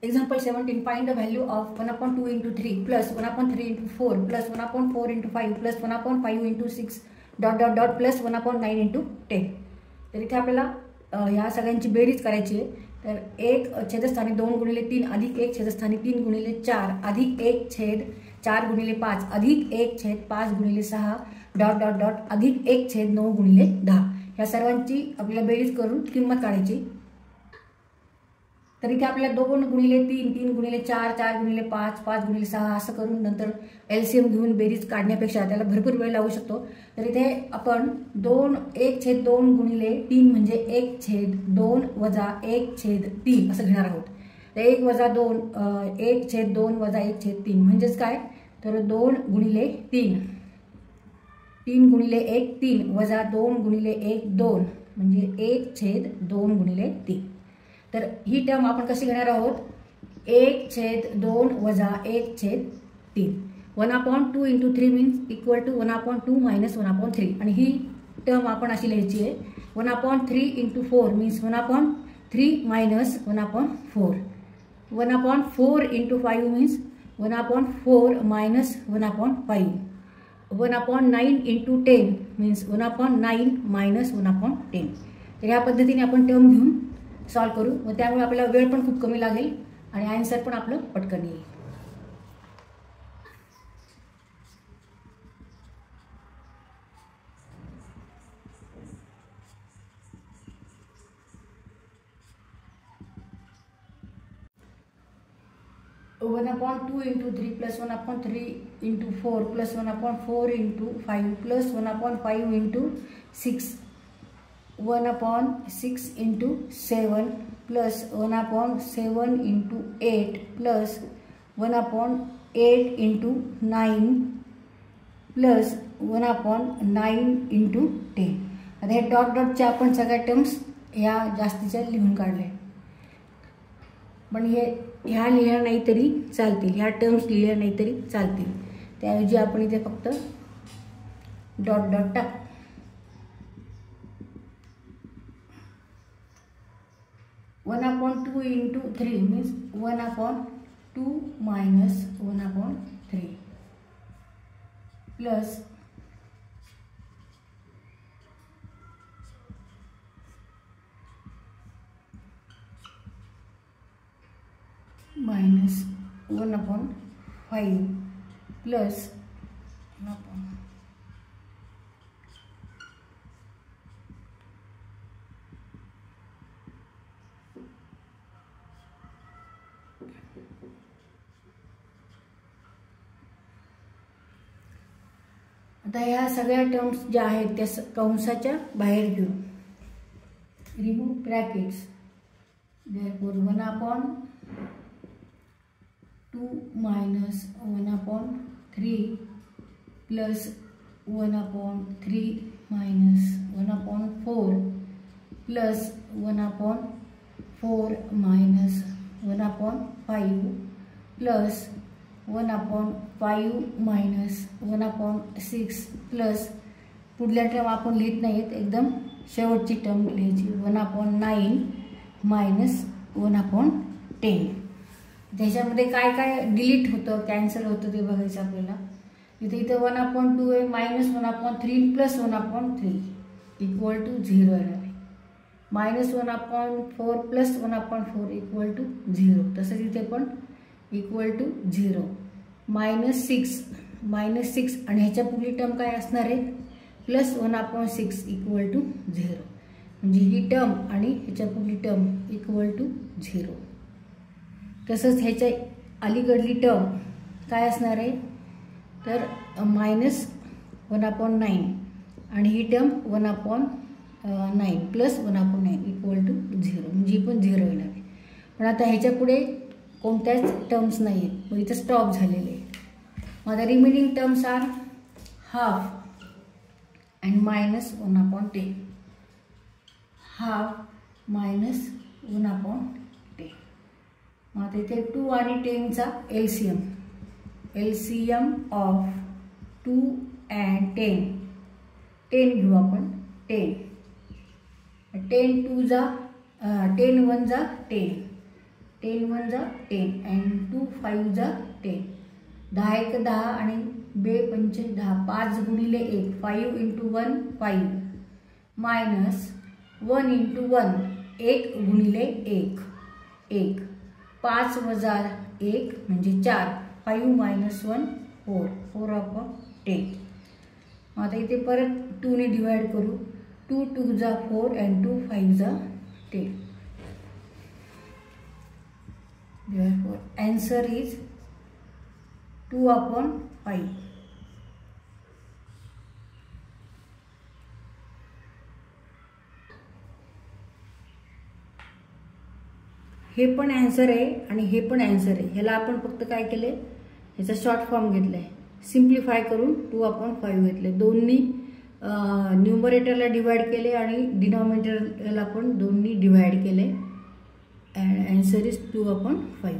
Example 17, find the value of 1/2 into 3 plus 1/3 into 4 plus 1/4 into 5 plus 1/5 into 6 plus 1/9 into 10. तर इथे आपल्याला ह्या सगळ्यांची बेरीज करायची आहे. तर 1 छेदस्थानी 2 गुणिले 3 अधिक 1 छेदस्थानी 3 गुणिले 4 अधिक 1 छेद 4 गुणिले 5 अधिक 1 छेद 5 गुणिले 6 अधिक 1 छेद 9 गुणिले 10. ह्या सर्वांची आपल्याला बेरीज करून किंमत काढायची. तर इथे आपल्याला 2 गुणिले 3 3 गुणिले 4 4 गुणिले 5 5 गुणिले 6 असं करून नंतर एलसीएम घेऊन बेरीज काढण्यापेक्षा त्याला भरपूर वेळ लागू शकतो. तर इथे आपण 1 छेद 2 गुणिले 3 म्हणजे 1 छेद 2 वजा 1 छेद 3 असं घेणार आहोत. तर 1 वजा 2 1 छेद 2 वजा 1 छेद 3 म्हणजेच काय, तर 2 गुणिले 3 3 गुणिले 1 3 वजा 2 गुणिले 1 2 म्हणजे 1 छेद 2 गुणिले 3. तर ही टर्म आपण कशी घेणार आहोत, 1 छेद 2 वजा 1 छेद 3. 1/2 into 3 means equal to 1/2 minus 1/3. आणि ही टर्म आपण अशी लिहायची आहे 1/3 into 4 means 1/3 minus 1/4. 1/4 into 5 means 1/4 minus 1/5. 1/9 into 10 means 1/9 minus 1/10. तर ह्या पद्धतीने आपण टर्म घेऊन सॉल्व करू. व त्यामुळे आपल्याला वेळ पण खूप कमी लागेल आणि आन्सर पण आपलं पटकन येईल. One 1/2 into 3 plus 1/3 into 4 plus 1/4 into 5 plus 1/5 into 6 1/6 into 7 plus 1/7 into 8 plus 1/8 into 9 plus 1/9 into 10. आता हे डॉट डॉटच्या आपण सगळ्या टर्म्स ह्या जास्तीच्या लिहून काढल्या, पण ह्या लिहिल्या नाही तरी चालतील, ह्या टर्म्स लिहिल्या नाही तरी चालतील. त्याऐवजी आपण इथे फक्त डॉट डॉट टाक. One 1/2 into 3 means 1/2 minus 1/3 plus minus 1/5 plus 1/. आता ह्या सगळ्या टर्म्स ज्या आहेत त्या कंसाच्या बाहेर घेऊ. Remove brackets. therefore 1/2 minus 1/3 plus 1/3 minus 1/4 plus 1/4 minus 1/5 plus 1/5 minus 1/6 plus पुढल्या टर्म आपण लिहित नाहीत, एकदम शेवटची टर्म लिहायची 1/9 मायनस 1/10. त्याच्यामध्ये काय काय डिलीट होतं, कॅन्सल होतं ते बघायचं आपल्याला. इथे 1/2 आहे मायनस 1/3 प्लस 1/3 इक्वल टू 0 येणार आहे. Minus 1/4 plus 1/4 equal to 0. तसंच इथे पण इक्वल टू 0. -6 आणि ह्याच्या पुढली टर्म काय असणार आहे, प्लस 1/6 इक्वल टू 0. म्हणजे ही टर्म आणि ह्याच्या पुढली टर्म इक्वल टू 0. तसंच ह्याच्या अलीकडली टर्म काय असणार आहे, तर मायनस 1/9 आणि ही टर्म 1/9 प्लस 1/9 इक्वल टू 0. म्हणजे पण 0 येणार आहे. पण आता ह्याच्या पुढे कोणत्याच टर्म्स नाही आहेत, मग इथं स्टॉप झालेले आहे. मग आता remaining terms are half and minus 1/10. Half minus 1/10. मग आता इथे 2 आणि 10चा एलसीएम. LCM of 2 and 10. 10 घेऊ आपण. 10 10 2 जा 10 1 जा 10. 10 1 जा 10 अँड 2 5 जा 10. 10 1 10 आणि 2 5 10. 5 गुणिले 1 5 × 1 5 मायनस 1 × 1 1 गुणिले 1 1. 5 वजा 1 म्हणजे 4. 5 मायनस 1 4 4/10. आता इथे परत 2 ने डिवाइड करू. 2 2 जा 4 अँड 2 5 जा 10. Therefore answer is 2/5. हे पण आन्सर आहे आणि हे पण आन्सर आहे. ह्याला आपण फक्त काय केले, ह्याचा शॉर्ट फॉर्म घेतलाय, सिम्प्लिफाय करून 2/5 घेतले. दोन्ही न्यूमरेटरला डिवाइड केले आणि डिनॉमिनेटरला पण दोन्ही डिवाइड केले. And answer is 2/5.